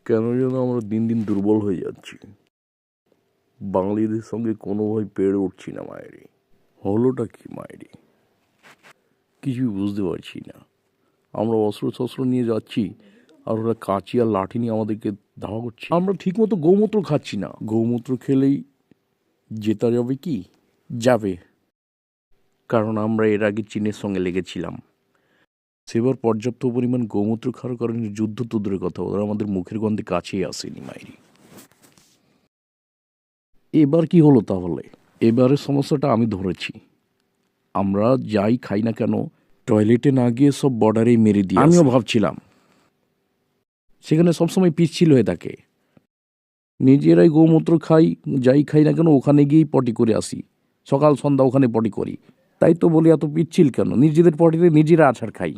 কেন যেন আমরা দিন দিন দুর্বল হয়ে যাচ্ছি। বাঙালিদের সঙ্গে কোনোভাবে পেরে উঠছি না মায়েরি। হলোটা কি মায়েরি? কিছুই বুঝতে পারছি না। আমরা অস্ত্র শস্ত্র নিয়ে যাচ্ছি আর ওরা কাঁচি আর লাঠি নিয়ে আমাদেরকে ধাওয়া করছে। আমরা ঠিকমতো গৌমূত্র খাচ্ছি না। গৌমূত্র খেলেই জেতা যাবে কি? যাবে, কারণ আমরা এর আগে চীনের সঙ্গে লেগেছিলাম। সেবার পর্যাপ্ত পরিমাণ গৌমূত্র খাওয়ার কারণে যুদ্ধ তো দূরের কথা, ওরা আমাদের মুখের গন্ধে কাছেই আসেনি মাইরি। এবার কি হলো তাহলে? এবারের সমস্যাটা আমি ধরেছি। আমরা যাই খাই না কেন টয়লেটে না গিয়ে সব বর্ডারেই মেরে দিই। আমিও ভাবছিলাম সেখানে সবসময় পিচ্ছিল হয়ে থাকে। নিজেরাই গৌমূত্র খাই, যাই খাই না কেন ওখানে গিয়েই পটি করে আসি, সকাল সন্ধ্যা ওখানে পটি করি। তাই তো বলি এত পিচ্ছিল কেন, নিজেদের পটিতে নিজেরা আছাড় খাই।